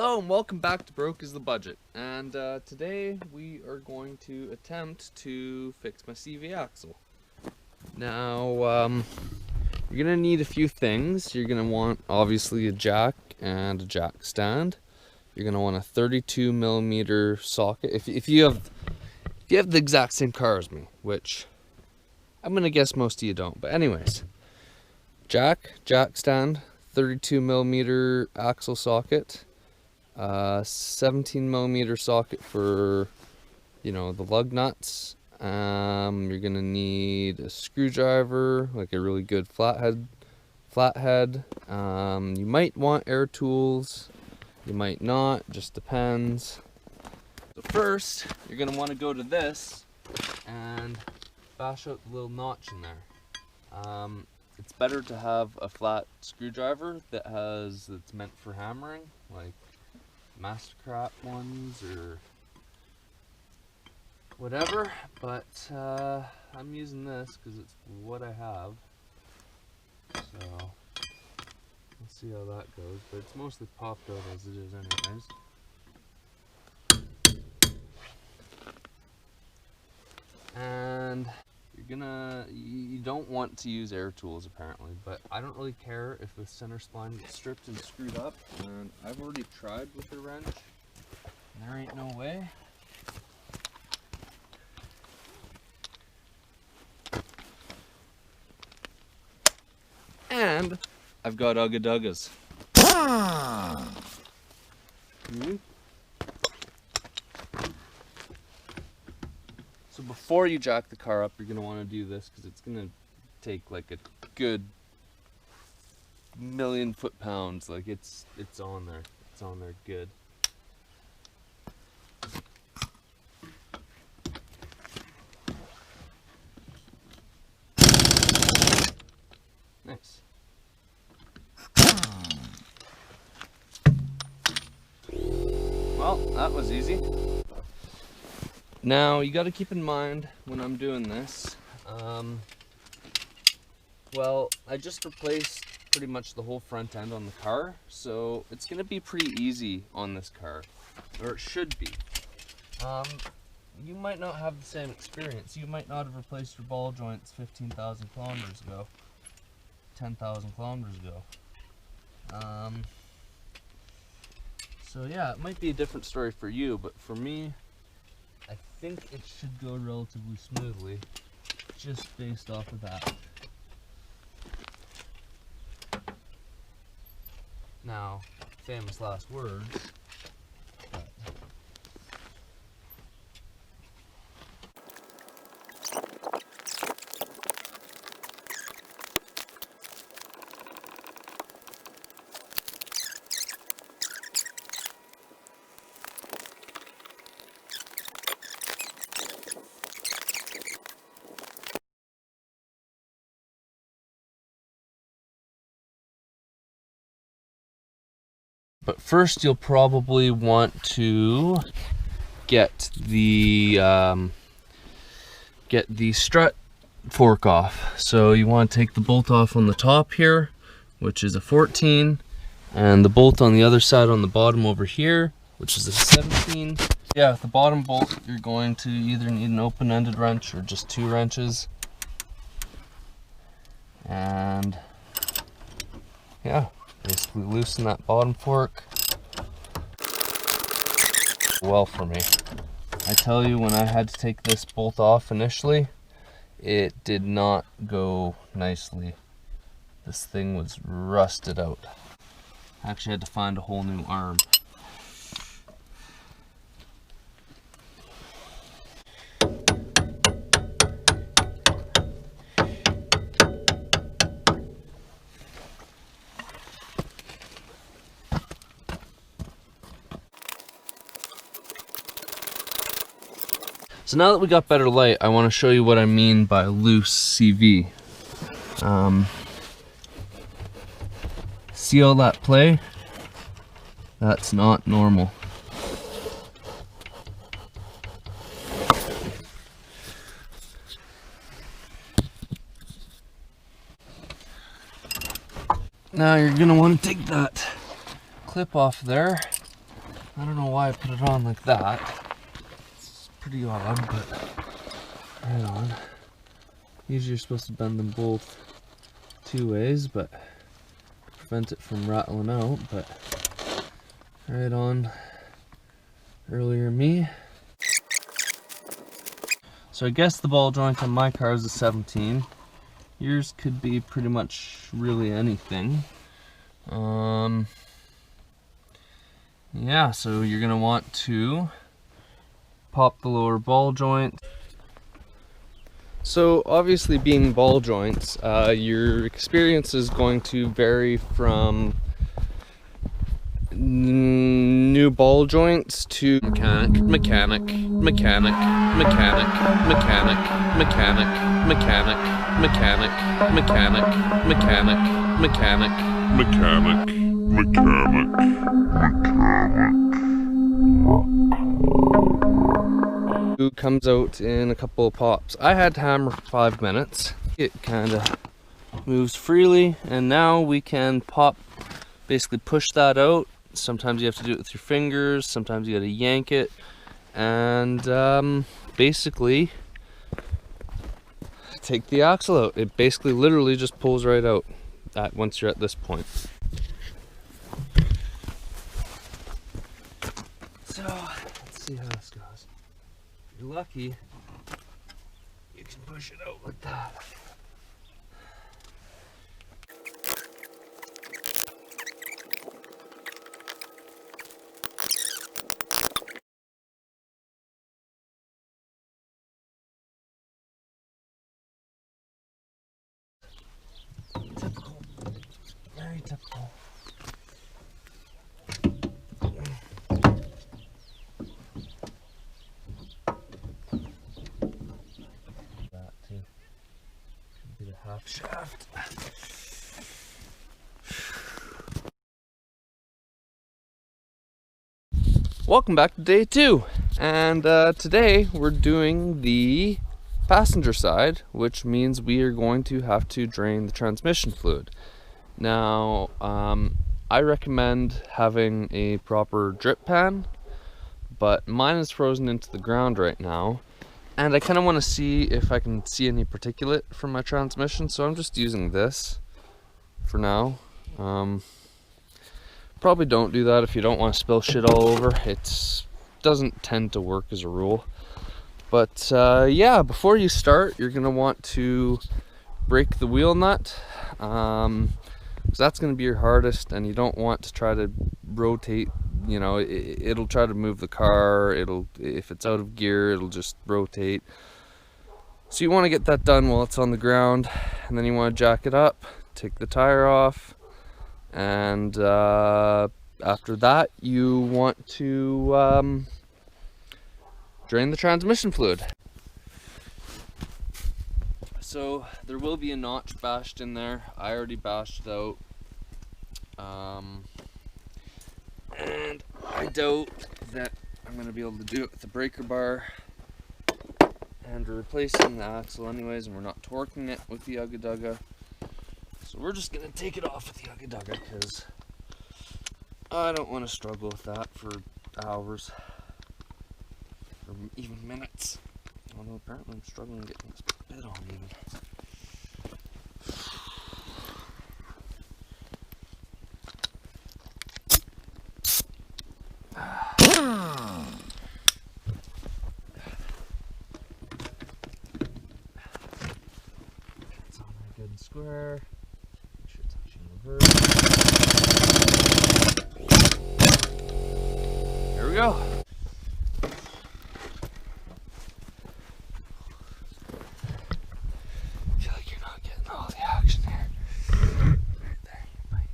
Hello and welcome back to Broke is the Budget, and today we are going to attempt to fix my CV axle. Now you're going to need a few things. You're going to want obviously a jack and a jack stand. You're going to want a 32mm socket if you have the exact same car as me, which I'm going to guess most of you don't, but anyways, jack stand, 32mm axle socket, 17mm socket for, the lug nuts. You're gonna need a screwdriver, like a really good flathead. You might want air tools, you might not, just depends. So first, you're gonna want to go to this and bash out the little notch in there. It's better to have a flat screwdriver that's meant for hammering, like Mastercraft ones or whatever, but I'm using this because it's what I have, so let's see how that goes, but it's mostly popped out as it is anyways. And you don't want to use air tools apparently, but I don't really care if the center spline gets stripped and screwed up, and I've already tried with a wrench and there ain't no way. And I've got Ugga Duggas. So before you jack the car up, you're going to want to do this because it's going to take like a good million foot-pounds. Like it's on there. It's on there good. Nice. Well, that was easy. Now, you got to keep in mind when I'm doing this, well, I just replaced pretty much the whole front end on the car, so it's going to be pretty easy on this car, or it should be. You might not have the same experience. You might not have replaced your ball joints 15,000 kilometers ago, 10,000 kilometers ago. So yeah, it might be a different story for you, but for me, I think it should go relatively smoothly, just based off of that. Now, famous last words, but first you'll probably want to get the strut fork off. So you want to take the bolt off on the top here, which is a 14, and the bolt on the other side on the bottom over here, which is a 17. Yeah, with the bottom bolt you're going to either need an open-ended wrench or just 2 wrenches. And yeah, basically loosen that bottom fork. Well for me. I tell you, when I had to take this bolt off initially, it did not go nicely. This thing was rusted out. I actually had to find a whole new arm. So now that we got better light, I want to show you what I mean by loose CV. See all that play? That's not normal. Now you're going to want to take that clip off there I don't know why I put it on like that. It's pretty odd, but right on. Usually you're supposed to bend them both 2 ways, but prevent it from rattling out, but right on. Earlier me. So I guess the ball joint on my car is a 17. Yours could be pretty much really anything. Yeah, so you're gonna want to pop the lower ball joint. So obviously, being ball joints, your experience is going to vary from new ball joints to mechanic, mechanic, mechanic, mechanic, mechanic, mechanic, mechanic, mechanic, mechanic, mechanic, mechanic, mechanic, mechanic. It comes out in a couple of pops. I had to hammer for 5 minutes. It kind of moves freely, and now we can pop, basically push that out. Sometimes you have to do it with your fingers, sometimes you got to yank it, and basically take the axle out. It basically literally just pulls right out once you're at this point. So let's see how this goes. If you're lucky, you can push it out like that. Typical. Very typical. That too. Could be the half shaft. Welcome back to day 2, and today we're doing the passenger side, which means we are going to have to drain the transmission fluid. Now, I recommend having a proper drip pan, but mine is frozen into the ground right now, and I kind of want to see if I can see any particulate from my transmission, so I'm just using this for now. Probably don't do that if you don't want to spill shit all over. It doesn't tend to work as a rule. But yeah, before you start, you're going to want to break the wheel nut, because that's going to be your hardest, and you don't want to try to rotate. You know, it'll try to move the car. If it's out of gear, it'll just rotate. So you want to get that done while it's on the ground, and then you want to jack it up, take the tire off, and after that you want to drain the transmission fluid. So there will be a notch bashed in there. I already bashed it out, and I doubt that I'm going to be able to do it with the breaker bar, and we're replacing the axle anyways, and we're not torquing it with the Ugga Dugga. So we're just going to take it off with the Ugga Dugga, because I don't want to struggle with that for hours, or even minutes. Although apparently I'm struggling getting this bit on even. It's on there good and square. Make sure it's actually in reverse. There we go. I feel like you're not getting all the action here. Right there, you might.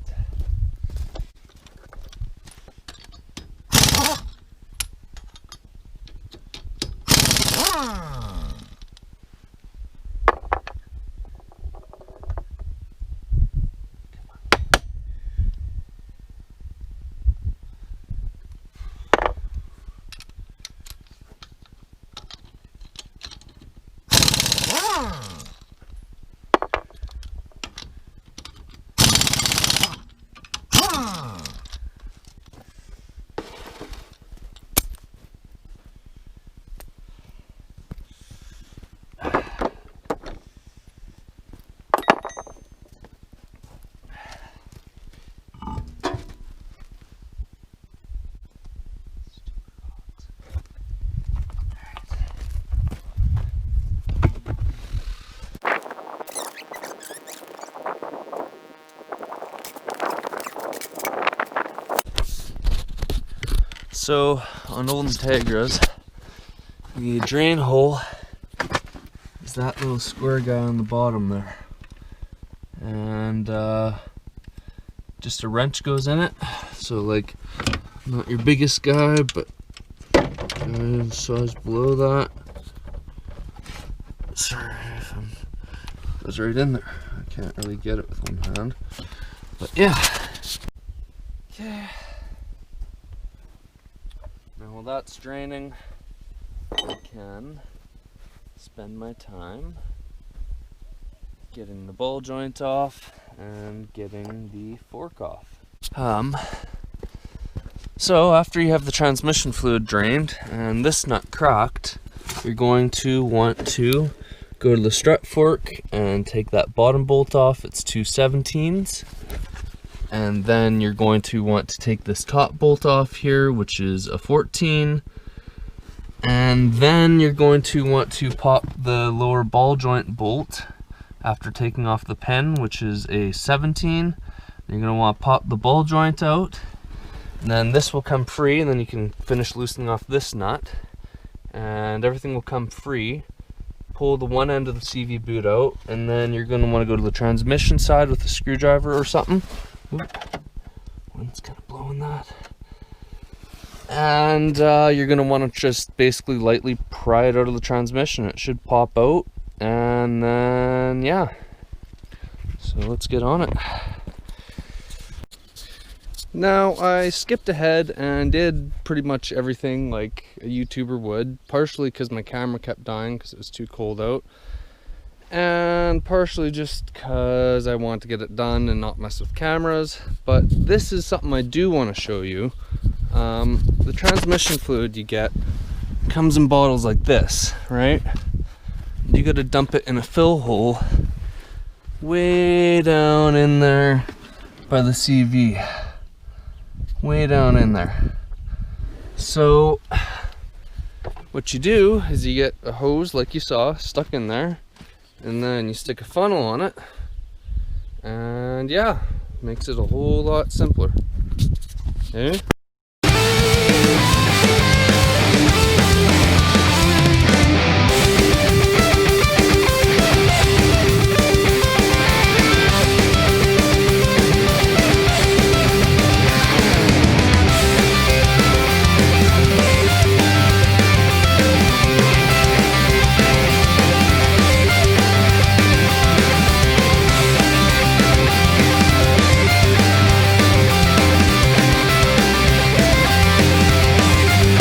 So on old Integras, the drain hole is that little square guy on the bottom there, and just a wrench goes in it. So like, not your biggest guy, but size below that. Sorry if it goes right in there. I can't really get it with one hand, but yeah. Okay. Now while that's draining, I can spend my time getting the ball joint off and getting the fork off. So after you have the transmission fluid drained and this nut cracked, you're going to want to go to the strut fork and take that bottom bolt off. It's 2/17. And then you're going to want to take this top bolt off here, which is a 14. And then you're going to want to pop the lower ball joint bolt after taking off the pin, which is a 17. You're going to want to pop the ball joint out. And then this will come free, and then you can finish loosening off this nut. And everything will come free. Pull the one end of the CV boot out, and then you're going to want to go to the transmission side with a screwdriver or something. Oop. Wind's kind of blowing that. And you're going to want to just basically lightly pry it out of the transmission. It should pop out, and then yeah. So let's get on it. Now I skipped ahead and did pretty much everything like a YouTuber would, partially because my camera kept dying because it was too cold out, and partially just because I want to get it done and not mess with cameras. But this is something I do want to show you. The transmission fluid you get comes in bottles like this, right? You got to dump it in a fill hole way down in there by the CV. Way down in there. So what you do is you get a hose like you saw stuck in there, and then you stick a funnel on it, and yeah, makes it a whole lot simpler. Okay?